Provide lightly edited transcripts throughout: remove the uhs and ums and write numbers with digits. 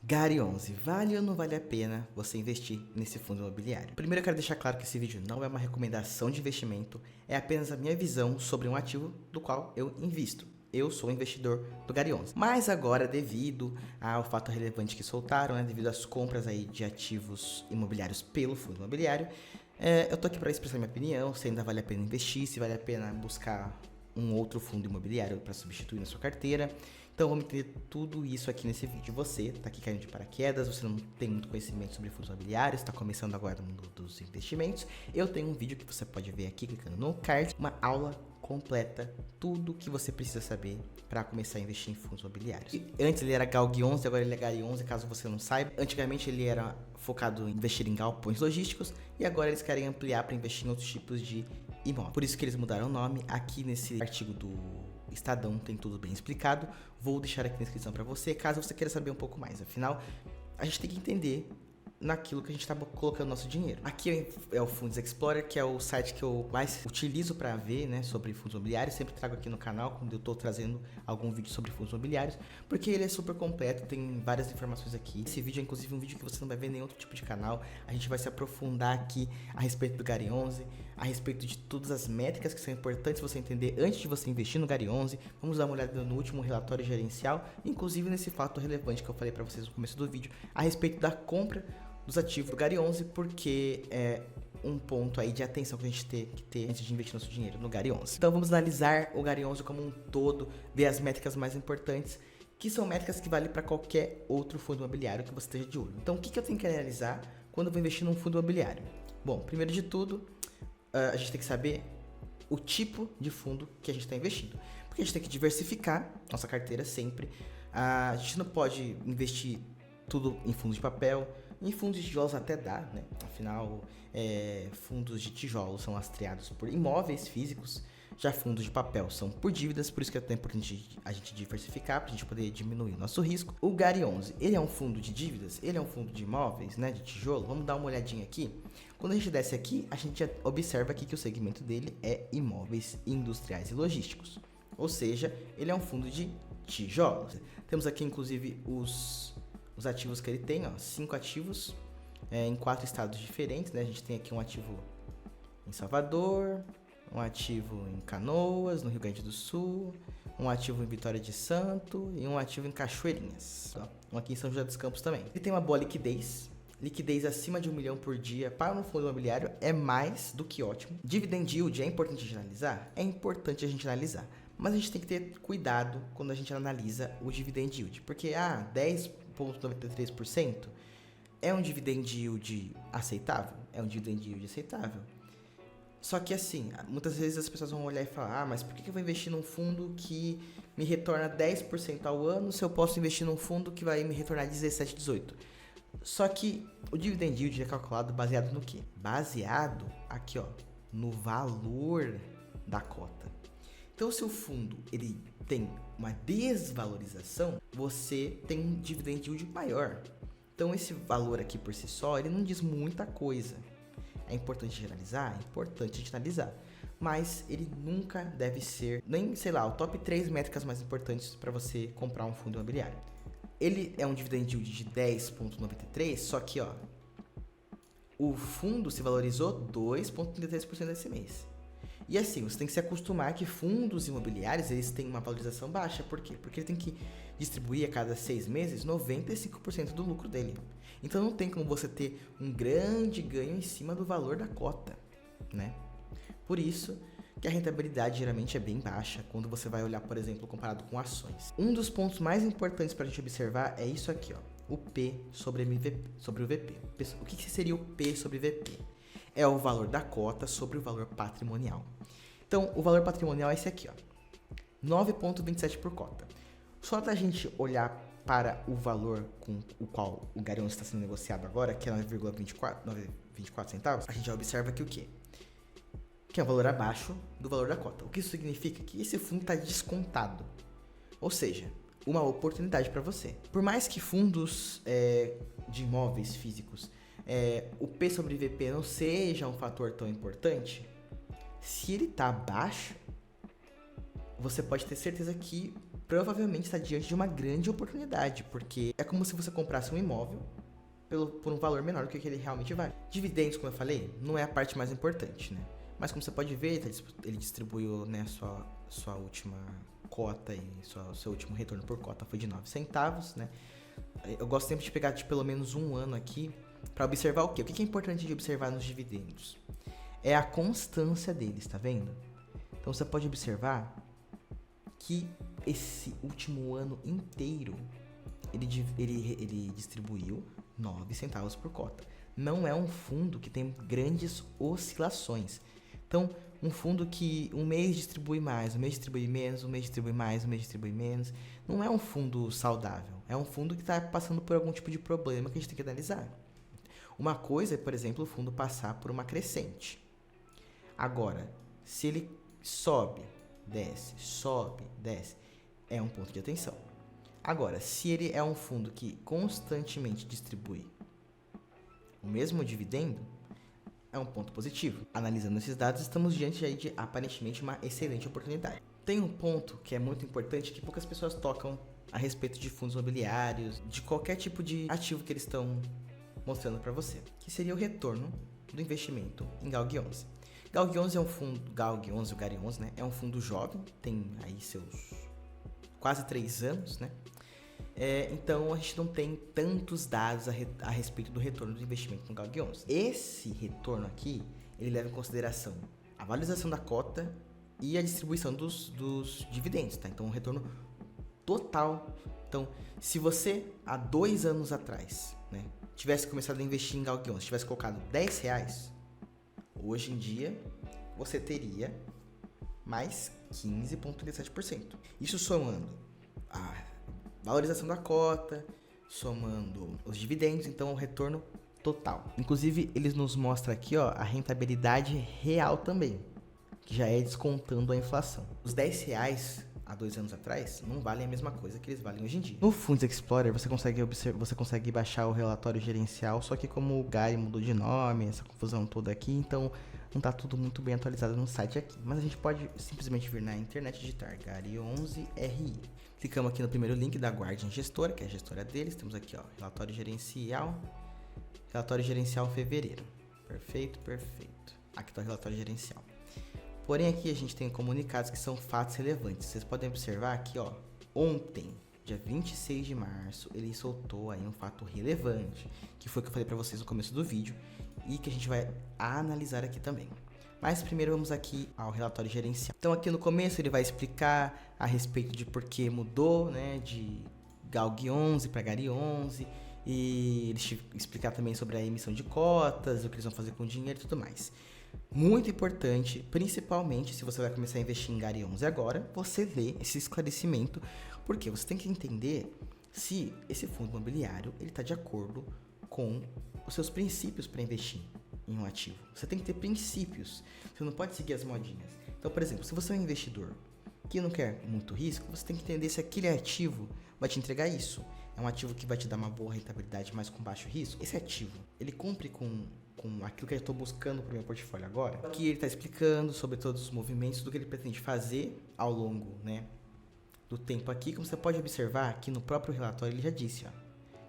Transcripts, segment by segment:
Gary 11, vale ou não vale a pena você investir nesse fundo imobiliário? Primeiro eu quero deixar claro que esse vídeo não é uma recomendação de investimento, é apenas a minha visão sobre um ativo do qual eu invisto. Eu sou investidor do Gary 11. Mas agora, devido ao fato relevante que soltaram, devido às compras aí de ativos imobiliários pelo fundo imobiliário, eu tô aqui para expressar minha opinião, se ainda vale a pena investir, se vale a pena buscar um outro fundo imobiliário para substituir na sua carteira. Então vamos entender tudo isso aqui nesse vídeo. Você está aqui caindo de paraquedas, você não tem muito conhecimento sobre fundos imobiliários, está começando agora no mundo dos investimentos. Eu tenho um vídeo que você pode ver aqui clicando no card, uma aula completa, tudo que você precisa saber para começar a investir em fundos imobiliários. E antes ele era Galg 11, agora ele é Gary 11, caso você não saiba. Antigamente ele era focado em investir em galpões logísticos e agora eles querem ampliar para investir em outros tipos de imóveis. Por isso que eles mudaram o nome. Aqui nesse artigo do Estadão tem tudo bem explicado. Vou deixar aqui na descrição para você, caso você queira saber um pouco mais. Afinal, a gente tem que entender naquilo que a gente está colocando nosso dinheiro. Aqui é o Funds Explorer, que é o site que eu mais utilizo para ver, sobre fundos imobiliários. Sempre trago aqui no canal quando eu estou trazendo algum vídeo sobre fundos imobiliários, porque ele é super completo, tem várias informações aqui. Esse vídeo é inclusive um vídeo que você não vai ver em nenhum outro tipo de canal. A gente vai se aprofundar aqui a respeito do Gary 11, a respeito de todas as métricas que são importantes você entender antes de você investir no Gary 11. Vamos dar uma olhada no último relatório gerencial, inclusive nesse fato relevante que eu falei para vocês no começo do vídeo, a respeito da compra dos ativos do Gary 11, porque é um ponto aí de atenção que a gente tem que ter antes de investir nosso dinheiro no Gary 11. Então vamos analisar o Gary 11 como um todo, ver as métricas mais importantes, que são métricas que valem para qualquer outro fundo imobiliário que você esteja de olho. Então o que eu tenho que analisar quando eu vou investir num fundo imobiliário? Bom, primeiro de tudo, a gente tem que saber o tipo de fundo que a gente está investindo, porque a gente tem que diversificar nossa carteira sempre. A gente não pode investir tudo em fundos de papel. Em fundos de tijolos até dá, Afinal, fundos de tijolos são lastreados por imóveis físicos, já fundos de papel são por dívidas, por isso que é tão importante a gente diversificar, para a gente poder diminuir o nosso risco. O Gary 11, ele é um fundo de dívidas, ele é um fundo de imóveis, de tijolo. Vamos dar uma olhadinha aqui. Quando a gente desce aqui, a gente observa aqui que o segmento dele é imóveis industriais e logísticos, ou seja, ele é um fundo de tijolos. Temos aqui inclusive os ativos que ele tem, 5 ativos em 4 estados diferentes, A gente tem aqui um ativo em Salvador, um ativo em Canoas, no Rio Grande do Sul, um ativo em Vitória de Santo e um ativo em Cachoeirinhas, um aqui em São José dos Campos também. Ele tem uma boa liquidez acima de 1 milhão por dia para um fundo imobiliário é mais do que ótimo. Dividend yield é importante a gente analisar? É importante a gente analisar, mas a gente tem que ter cuidado quando a gente analisa o dividend yield, porque 10,93% é um dividend yield aceitável? É um dividend yield aceitável. Só que assim, muitas vezes as pessoas vão olhar e falar, mas por que eu vou investir num fundo que me retorna 10% ao ano se eu posso investir num fundo que vai me retornar 17, 18%? Só que o dividend yield é calculado baseado no quê? Baseado aqui, no valor da cota. Então, se o fundo ele tem uma desvalorização, você tem um dividend yield maior. Então, esse valor aqui por si só, ele não diz muita coisa. É importante analisar? É importante a gente analisar. Mas ele nunca deve ser, nem, o top 3 métricas mais importantes para você comprar um fundo imobiliário. Ele é um dividend yield de 10,93, só que, o fundo se valorizou 2,33% desse mês. E assim, você tem que se acostumar que fundos imobiliários, eles têm uma valorização baixa. Por quê? Porque ele tem que distribuir a cada 6 meses 95% do lucro dele. Então não tem como você ter um grande ganho em cima do valor da cota, Por isso que a rentabilidade geralmente é bem baixa quando você vai olhar, por exemplo, comparado com ações. Um dos pontos mais importantes para a gente observar é isso aqui, o P sobre o VP. O que seria o P sobre VP? É o valor da cota sobre o valor patrimonial. Então, o valor patrimonial é esse aqui, 9,27 por cota. Só da gente olhar para o valor com o qual o Gary 11 está sendo negociado agora, que é 9,24 centavos, a gente já observa que o quê? Que é um valor abaixo do valor da cota. O que isso significa? Que esse fundo está descontado. Ou seja, uma oportunidade para você. Por mais que fundos de imóveis físicos, o P sobre VP não seja um fator tão importante, se ele está baixo, você pode ter certeza que provavelmente está diante de uma grande oportunidade, porque é como se você comprasse um imóvel por um valor menor do que ele realmente vale. Dividendos, como eu falei, não é a parte mais importante, né? Mas como você pode ver, ele distribuiu, né, sua última cota e seu último retorno por cota foi de 9 centavos, né? Eu gosto sempre de pegar de pelo menos um ano aqui para observar o quê? O que é importante de observar nos dividendos? É a constância deles, tá vendo? Então você pode observar que esse último ano inteiro ele distribuiu 9 centavos por cota. Não é um fundo que tem grandes oscilações. Então, um fundo que um mês distribui mais, um mês distribui menos, um mês distribui mais, um mês distribui menos, não é um fundo saudável. É um fundo que está passando por algum tipo de problema que a gente tem que analisar. Uma coisa é, por exemplo, o fundo passar por uma crescente. Agora, se ele sobe, desce, é um ponto de atenção. Agora, se ele é um fundo que constantemente distribui o mesmo dividendo, é um ponto positivo. Analisando esses dados, estamos diante aí de aparentemente uma excelente oportunidade. Tem um ponto que é muito importante que poucas pessoas tocam a respeito de fundos imobiliários, de qualquer tipo de ativo que eles estão mostrando para você, que seria o retorno do investimento em GALG 11. GALG 11 é um fundo, GALG 11, o GARI 11, né? É um fundo jovem, tem aí seus quase 3 anos, né? Então a gente não tem tantos dados a respeito do retorno do investimento no GALG 11. Esse retorno aqui, ele leva em consideração a valorização da cota e a distribuição dos dividendos, tá? Então, um retorno total. Então, se você, há 2 anos atrás, né, tivesse começado a investir em GALG 11, tivesse colocado R$10, hoje em dia, você teria mais 15,37%. Isso somando a valorização da cota, somando os dividendos, então o retorno total. Inclusive, eles nos mostram aqui, ó, a rentabilidade real também, que já é descontando a inflação. Os R$10 há 2 anos atrás não valem a mesma coisa que eles valem hoje em dia. No Funds Explorer você consegue baixar o relatório gerencial, só que como o GARI mudou de nome, essa confusão toda aqui, então não está tudo muito bem atualizado no site aqui. Mas a gente pode simplesmente vir na internet e digitar GARI 11 RI. Clicamos aqui no primeiro link da Guardian Gestora, que é a gestora deles. Temos aqui, ó, relatório gerencial fevereiro. Perfeito. Aqui está o relatório gerencial. Porém, aqui a gente tem comunicados que são fatos relevantes. Vocês podem observar aqui, ó, ontem, dia 26 de março, ele soltou aí um fato relevante, que foi o que eu falei para vocês no começo do vídeo, e que a gente vai analisar aqui também. Mas primeiro vamos aqui ao relatório gerencial. Então aqui no começo ele vai explicar a respeito de por que mudou, né, de GALG 11 para GARI 11, e eles explicar também sobre a emissão de cotas, o que eles vão fazer com o dinheiro e tudo mais. Muito importante, principalmente se você vai começar a investir em GARI 11 agora, você lê esse esclarecimento, porque você tem que entender se esse fundo imobiliário ele está de acordo com os seus princípios para investir em um ativo. Você tem que ter princípios, você não pode seguir as modinhas. Então, por exemplo, se você é um investidor que não quer muito risco, você tem que entender se aquele ativo vai te entregar isso. É um ativo que vai te dar uma boa rentabilidade, mas com baixo risco. Esse ativo, ele cumpre com aquilo que eu estou buscando para o meu portfólio agora. Aqui ele está explicando sobre todos os movimentos, do que ele pretende fazer ao longo, né, do tempo aqui. Como você pode observar, aqui no próprio relatório ele já disse, ó,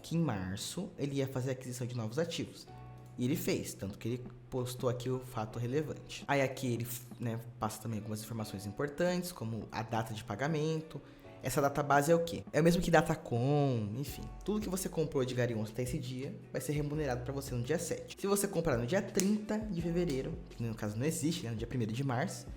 que em março ele ia fazer a aquisição de novos ativos. E ele fez, tanto que ele postou aqui o fato relevante. Aí aqui ele, né, passa também algumas informações importantes, como a data de pagamento. Essa data base é o quê? É o mesmo que Datacom, enfim. Tudo que você comprou de GARI 11 até esse dia vai ser remunerado para você no dia 7. Se você comprar no dia 30 de fevereiro, que no caso não existe, né, no dia 1º de março,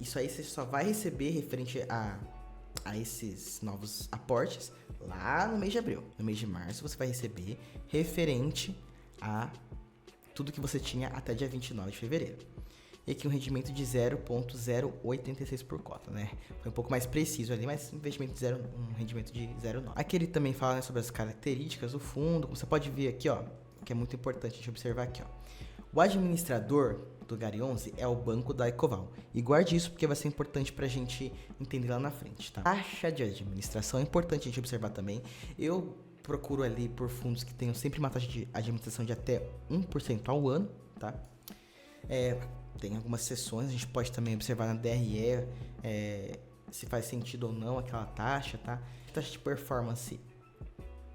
isso aí você só vai receber referente a esses novos aportes lá no mês de abril. No mês de março você vai receber referente a tudo que você tinha até dia 29 de fevereiro. E aqui um rendimento de 0,086 por cota, né? Foi um pouco mais preciso ali, mas um rendimento de 0,9. Aqui ele também fala, né, sobre as características do fundo. Como você pode ver aqui, ó, que é muito importante a gente observar aqui, ó. O administrador do GARI 11 é o banco da Ecoval. E guarde isso porque vai ser importante pra gente entender lá na frente, tá? Taxa de administração é importante a gente observar também. Eu procuro ali por fundos que tenham sempre uma taxa de administração de até 1% ao ano, tá? Tem algumas seções, a gente pode também observar na DRE se faz sentido ou não aquela taxa, tá? A taxa de performance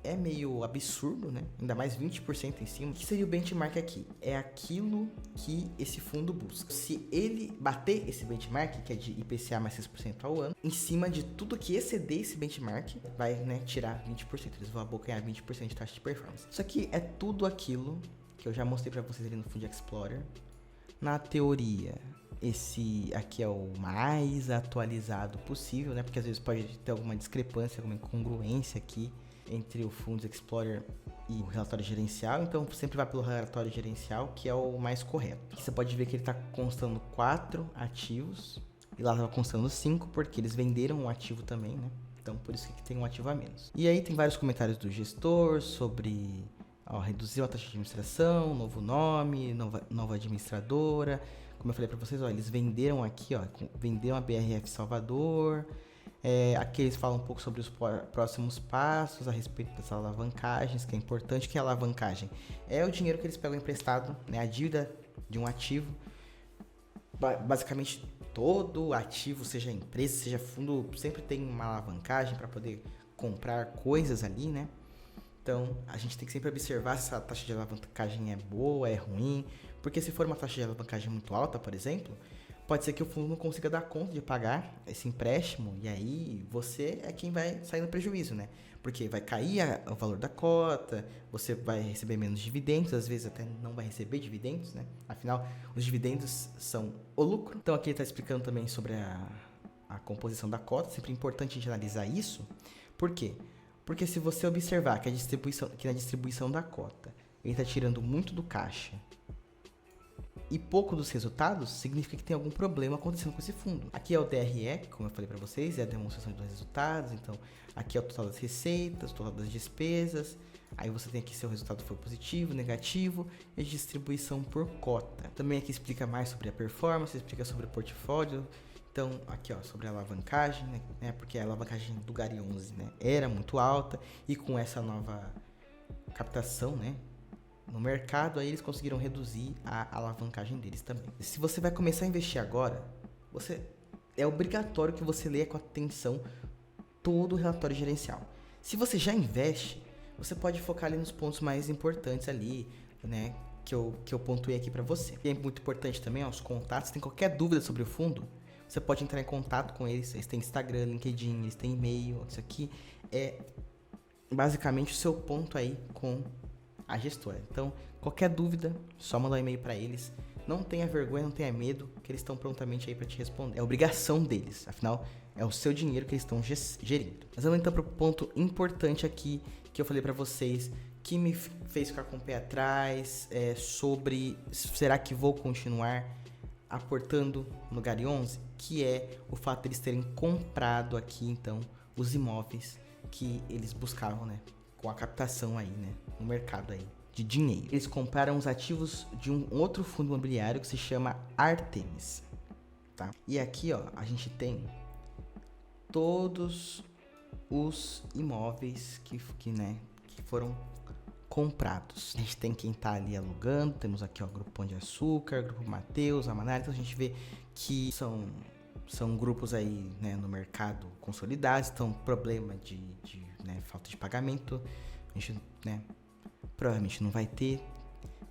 é meio absurdo, né? Ainda mais 20% em cima. O que seria o benchmark aqui? É aquilo que esse fundo busca. Se ele bater esse benchmark, que é de IPCA mais 6% ao ano, em cima de tudo que exceder esse benchmark, vai, né, tirar 20%. Eles vão abocanhar 20% de taxa de performance. Isso aqui é tudo aquilo que eu já mostrei para vocês ali no Fund Explorer. Na teoria, esse aqui é o mais atualizado possível, né? Porque às vezes pode ter alguma discrepância, alguma incongruência aqui entre o Funds Explorer e o relatório gerencial, então sempre vai pelo relatório gerencial, que é o mais correto. Aqui você pode ver que ele está constando 4 ativos, e lá estava constando 5, porque eles venderam um ativo também, né? Então por isso que tem um ativo a menos. E aí tem vários comentários do gestor sobre reduzir a taxa de administração, novo nome, nova administradora. Como eu falei para vocês, eles venderam aqui, venderam a BRF Salvador. Aqui eles falam um pouco sobre os próximos passos a respeito das alavancagens, que é importante. Que é a alavancagem? É o dinheiro que eles pegam emprestado, né, a dívida de um ativo. Basicamente, todo ativo, seja empresa, seja fundo, sempre tem uma alavancagem para poder comprar coisas ali, né? Então, a gente tem que sempre observar se essa taxa de alavancagem é boa, é ruim. Porque se for uma taxa de alavancagem muito alta, por exemplo, pode ser que o fundo não consiga dar conta de pagar esse empréstimo, e aí você é quem vai sair no prejuízo, né? Porque vai cair o valor da cota, você vai receber menos dividendos, às vezes até não vai receber dividendos, né? Afinal, os dividendos são o lucro. Então aqui ele está explicando também sobre a composição da cota, sempre é importante a gente analisar isso. Por quê? Porque se você observar que na distribuição da cota ele está tirando muito do caixa e pouco dos resultados, significa que tem algum problema acontecendo com esse fundo. Aqui é o DRE, como eu falei para vocês, é a demonstração dos resultados. Então, aqui é o total das receitas, o total das despesas. Aí você tem aqui se o resultado foi positivo, negativo e distribuição por cota. Também aqui explica mais sobre a performance, explica sobre o portfólio. Então, aqui sobre a alavancagem, né? Porque a alavancagem do Gari 11, né, era muito alta, e com essa nova captação, né, no mercado, aí eles conseguiram reduzir a alavancagem deles também. Se você vai começar a investir agora, é obrigatório que você leia com atenção todo o relatório gerencial. Se você já investe, você pode focar ali nos pontos mais importantes ali, né, que eu pontuei aqui para você. E é muito importante também, os contatos. Se tem qualquer dúvida sobre o fundo, você pode entrar em contato com eles. Eles têm Instagram, LinkedIn, eles têm e-mail. Isso aqui é basicamente o seu ponto aí com a gestora. Então, qualquer dúvida, só mandar um e-mail para eles. Não tenha vergonha, não tenha medo, que eles estão prontamente aí para te responder. É obrigação deles, afinal, é o seu dinheiro que eles estão gerindo. Mas vamos então para o ponto importante aqui que eu falei para vocês, que me fez ficar com o pé atrás, sobre será que vou continuar aportando no Gari 11, que é o fato de eles terem comprado aqui, então, os imóveis que eles buscavam, né, com a captação aí, né, no mercado aí de dinheiro. Eles compraram os ativos de um outro fundo imobiliário que se chama Artemis, tá? E aqui, a gente tem todos os imóveis que foram comprados. A gente tem quem tá ali alugando, temos aqui, Grupo Pão de Açúcar, Grupo Mateus, Amanara. Então a gente vê que são grupos aí, né, no mercado consolidados, então problema de falta de pagamento, a gente, né, provavelmente não vai ter.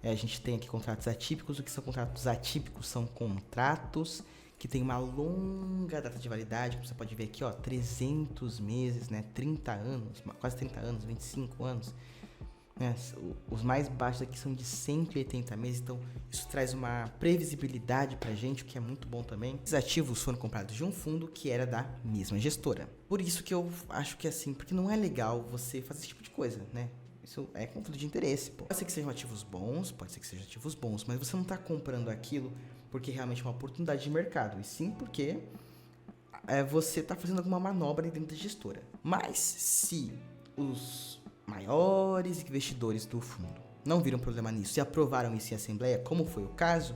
A gente tem aqui contratos atípicos. O que são contratos atípicos? São contratos que tem uma longa data de validade, como você pode ver aqui, 300 meses, né, 30 anos, quase 30 anos, 25 anos. Né? Os mais baixos aqui são de 180 meses, então isso traz uma previsibilidade pra gente, o que é muito bom também. Esses ativos foram comprados de um fundo que era da mesma gestora. Por isso que eu acho que porque não é legal você fazer esse tipo de coisa, né? Isso é conflito de interesse, pô. Pode ser que sejam ativos bons, mas você não tá comprando aquilo porque realmente é uma oportunidade de mercado, e sim porque você tá fazendo alguma manobra dentro da gestora. Mas se os maiores investidores do fundo não viram problema nisso e aprovaram isso em assembleia, como foi o caso,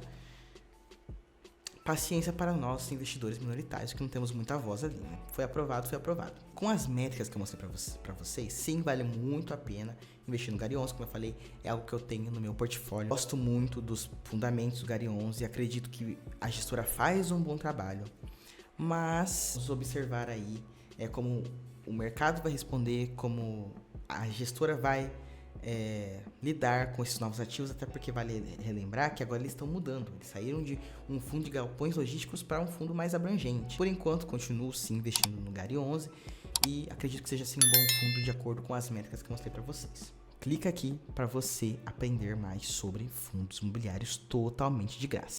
paciência para nós, investidores minoritários, que não temos muita voz ali, né? Foi aprovado. Com as métricas que eu mostrei para vocês, sim, vale muito a pena investir no Gari 11. Como eu falei, é algo que eu tenho no meu portfólio. Gosto muito dos fundamentos do Gari 11 e acredito que a gestora faz um bom trabalho. Mas vamos observar aí como o mercado vai responder, como a gestora vai lidar com esses novos ativos, até porque vale relembrar que agora eles estão mudando. Eles saíram de um fundo de galpões logísticos para um fundo mais abrangente. Por enquanto, continuo sim investindo no Gari 11 e acredito que seja sim um bom fundo de acordo com as métricas que eu mostrei para vocês. Clica aqui para você aprender mais sobre fundos imobiliários totalmente de graça.